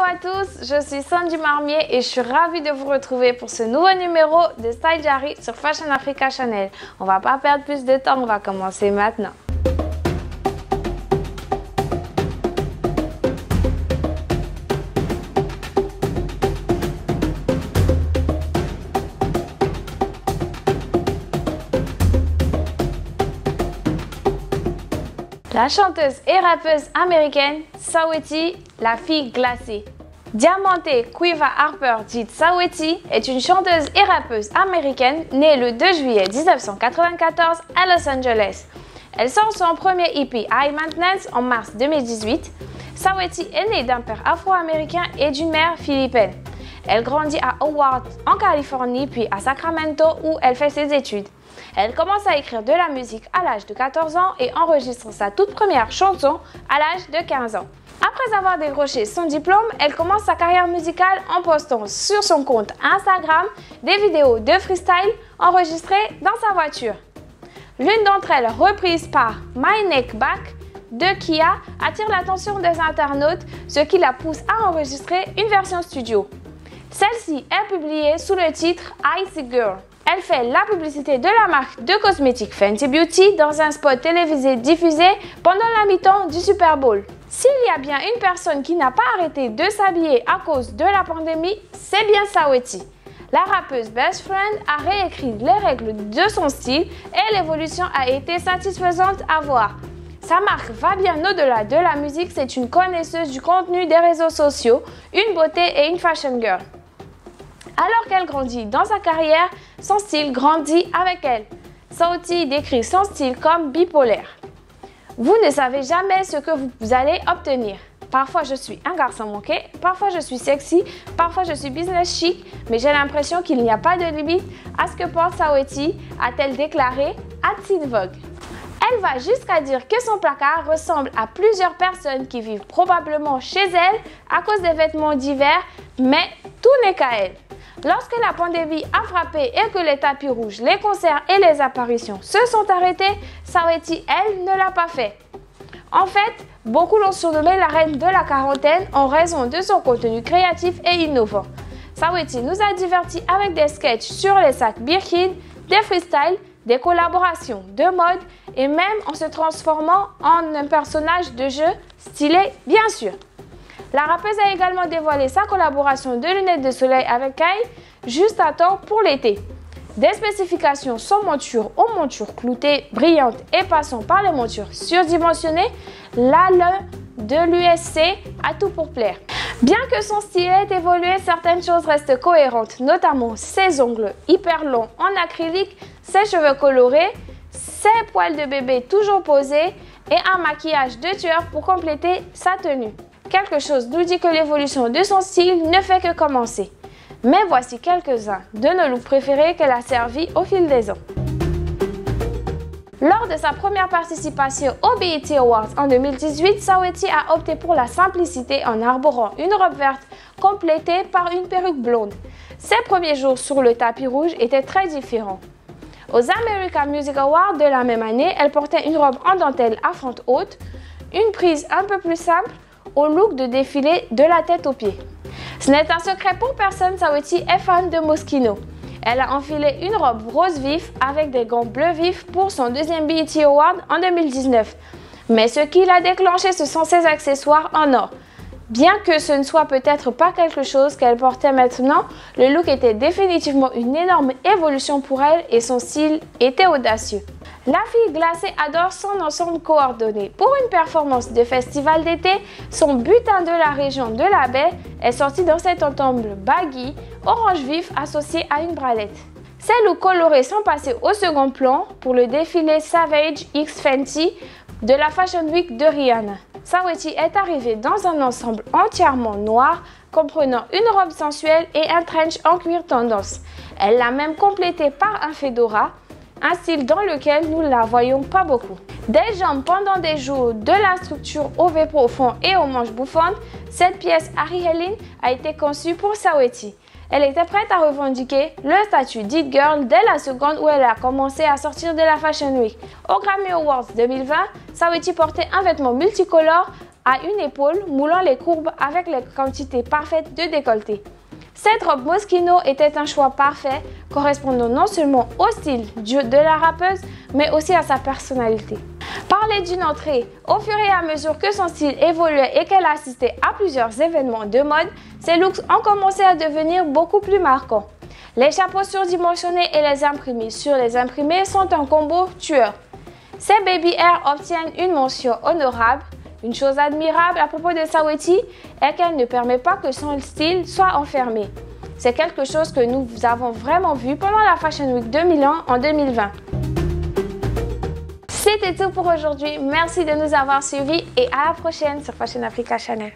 Hello à tous, je suis Sandy Marmier et je suis ravie de vous retrouver pour ce nouveau numéro de Style Diary sur Fashion Africa Channel. On va pas perdre plus de temps, on va commencer maintenant. La chanteuse et rappeuse américaine Saweetie, la fille glacée. Diamantée Quiva Harper, dite Saweetie, est une chanteuse et rappeuse américaine née le 2 juillet 1994 à Los Angeles. Elle sort son premier EP High Maintenance en mars 2018. Saweetie est née d'un père afro-américain et d'une mère philippine. Elle grandit à Howard en Californie puis à Sacramento où elle fait ses études. Elle commence à écrire de la musique à l'âge de 14 ans et enregistre sa toute première chanson à l'âge de 15 ans. Après avoir décroché son diplôme, elle commence sa carrière musicale en postant sur son compte Instagram des vidéos de freestyle enregistrées dans sa voiture. L'une d'entre elles, reprise par My Neck Back de Kia, attire l'attention des internautes, ce qui la pousse à enregistrer une version studio. Celle-ci est publiée sous le titre Icy Girl. Elle fait la publicité de la marque de cosmétiques Fenty Beauty dans un spot télévisé diffusé pendant la mi-temps du Super Bowl. S'il y a bien une personne qui n'a pas arrêté de s'habiller à cause de la pandémie, c'est bien Saweetie. La rappeuse Best Friend a réécrit les règles de son style et l'évolution a été satisfaisante à voir. Sa marque va bien au-delà de la musique, c'est une connaisseuse du contenu des réseaux sociaux, une beauté et une fashion girl. Alors qu'elle grandit dans sa carrière, son style grandit avec elle. Saweetie décrit son style comme bipolaire. Vous ne savez jamais ce que vous allez obtenir. Parfois je suis un garçon manqué, parfois je suis sexy, parfois je suis business chic, mais j'ai l'impression qu'il n'y a pas de limite à ce que pense Saweetie, a-t-elle déclaré à Teen Vogue. Elle va jusqu'à dire que son placard ressemble à plusieurs personnes qui vivent probablement chez elle à cause des vêtements d'hiver, mais tout n'est qu'à elle. Lorsque la pandémie a frappé et que les tapis rouges, les concerts et les apparitions se sont arrêtés, Saweetie, elle, ne l'a pas fait. En fait, beaucoup l'ont surnommée la reine de la quarantaine en raison de son contenu créatif et innovant. Saweetie nous a divertis avec des sketchs sur les sacs Birkin, des freestyles, des collaborations de mode et même en se transformant en un personnage de jeu stylé, bien sûr. La rappeuse a également dévoilé sa collaboration de lunettes de soleil avec Kai juste à temps pour l'été. Des spécifications sans monture aux montures cloutées, brillantes et passant par les montures surdimensionnées, l'ALE de l'USC a tout pour plaire. Bien que son style ait évolué, certaines choses restent cohérentes, notamment ses ongles hyper longs en acrylique, ses cheveux colorés, ses poils de bébé toujours posés et un maquillage de tueur pour compléter sa tenue. Quelque chose nous dit que l'évolution de son style ne fait que commencer. Mais voici quelques-uns de nos looks préférés qu'elle a servi au fil des ans. Lors de sa première participation aux BET Awards en 2018, Saweetie a opté pour la simplicité en arborant une robe verte complétée par une perruque blonde. Ses premiers jours sur le tapis rouge étaient très différents. Aux American Music Awards de la même année, elle portait une robe en dentelle à fente haute, une prise un peu plus simple, au look de défilé de la tête aux pieds. Ce n'est un secret pour personne, Saweetie est fan de Moschino. Elle a enfilé une robe rose vif avec des gants bleu vif pour son deuxième BET Award en 2019. Mais ce qui l'a déclenché, ce sont ses accessoires en or. Bien que ce ne soit peut-être pas quelque chose qu'elle portait maintenant, le look était définitivement une énorme évolution pour elle et son style était audacieux. La fille glacée adore son ensemble coordonné. Pour une performance de festival d'été, son butin de la région de la baie est sorti dans cet ensemble baggy, orange vif associé à une bralette. Ces looks colorés sont passés au second plan pour le défilé Savage X Fenty de la Fashion Week de Rihanna. Saweetie est arrivée dans un ensemble entièrement noir, comprenant une robe sensuelle et un trench en cuir tendance. Elle l'a même complété par un fedora, un style dans lequel nous ne la voyons pas beaucoup. Des jambes pendant des jours, de la structure au V profond et aux manches bouffantes, cette pièce Harry Helen a été conçue pour Saweetie. Elle était prête à revendiquer le statut d'It Girl dès la seconde où elle a commencé à sortir de la Fashion Week. Au Grammy Awards 2020, Saweetie portait un vêtement multicolore à une épaule, moulant les courbes avec les quantités parfaites de décolleté. Cette robe Moschino était un choix parfait, correspondant non seulement au style de la rappeuse, mais aussi à sa personnalité. Parler d'une entrée, au fur et à mesure que son style évoluait et qu'elle assistait à plusieurs événements de mode, ses looks ont commencé à devenir beaucoup plus marquants. Les chapeaux surdimensionnés et les imprimés sur les imprimés sont un combo tueur. Ces baby hair obtiennent une mention honorable. Une chose admirable à propos de Saweetie est qu'elle ne permet pas que son style soit enfermé. C'est quelque chose que nous avons vraiment vu pendant la Fashion Week 2001 en 2020. C'était tout pour aujourd'hui. Merci de nous avoir suivis et à la prochaine sur Fashion Africa Channel.